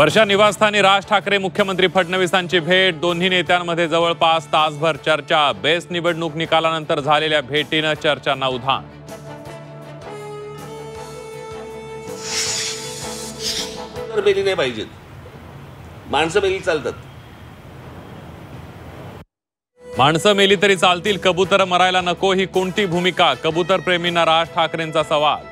वर्षा निवासस्थानी राज ठाकरे मुख्यमंत्री फडणवीसांची भेट। दोन्ही नेत्यांमध्ये जवळपास तासभर चर्चा। बेस्ट निवडणूक निकालानंतर झालेल्या भेटीनं चर्चांना उधाण। मेली नाही पाहिजेत, माणसं मेली चालतात। माणसं मेली तरी चालतील, कबूतर मरायला नको ही कोणती भूमिका? कबूतर प्रेमींना राज ठाकरेंचा सवाल।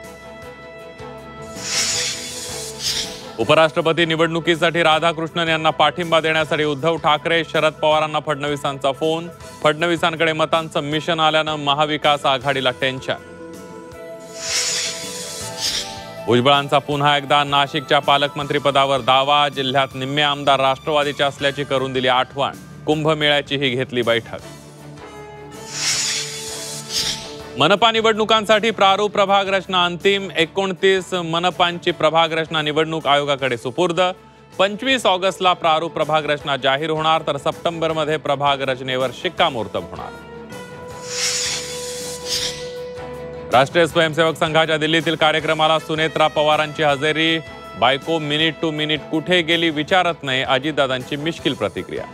उपराष्ट्रपती निवडणुकीसाठी राधाकृष्णन यांना पाठिंबा देण्यासाठी उद्धव ठाकरे, शरद पवारांना फडणवीसांचा फोन। फडणवीसांकडे मतांचं मिशन आल्यानं महाविकास आघाडीला टेन्शन। भुजबळांचा पुन्हा एकदा नाशिकच्या पालकमंत्रीपदावर दावा। जिल्ह्यात निम्मे आमदार राष्ट्रवादीचे असल्याची करून दिली आठवण। कुंभमेळ्याचीही घेतली बैठक। मनपा निवडणुकांसाठी प्रारूप प्रभाग रचना अंतिम। 29 मनपांची प्रभाग रचना निवडणूक आयोगाकडे सुपूर्द। 25 ऑगस्टला प्रारूप प्रभाग रचना जाहीर होणार, तर सप्टेंबरमध्ये प्रभाग रचनेवर शिक्कामोर्तब होणार। राष्ट्रीय स्वयंसेवक संघाच्या दिल्लीतील कार्यक्रमाला सुनेत्रा पवारांची हजेरी। बायको मिनिट टू मिनिट कुठे गेली विचारत नाही, अजितदादांची मिश्किल प्रतिक्रिया।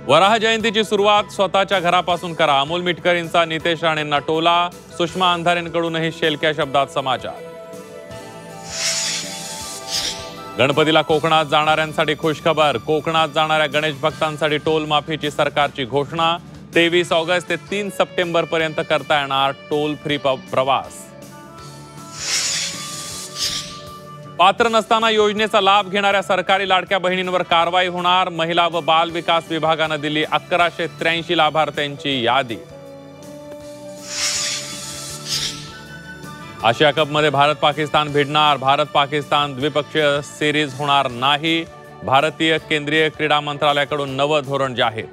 वराह जयंतीची सुरुवात स्वतःच्या घरापासून करा, अमोल मिटकरींचा नितेश राणेंना टोला। सुषमा अंधारेंकडूनही शेलक्या शब्दात समाचार। गणपतीला कोकणात जाणाऱ्यांसाठी खुशखबर। कोकणात जाणाऱ्या गणेश भक्तांसाठी टोल माफीची सरकारची घोषणा। 23 ऑगस्ट ते 3 सप्टेंबर पर्यंत करता येणार टोल फ्री प्रवास। पात्र नसताना योजनेचा लाभ घेणाऱ्या सरकारी लाडक्या बहिणींवर कारवाई होणार। महिला व बाल विकास विभागानं दिली 1183 लाभार्थ्यांची यादी। आशिया कपमध्ये भारत पाकिस्तान भिडणार। भारत पाकिस्तान द्विपक्षीय सिरीज होणार नाही। भारतीय केंद्रीय क्रीडा मंत्रालयाकडून नवं धोरण जाहीर।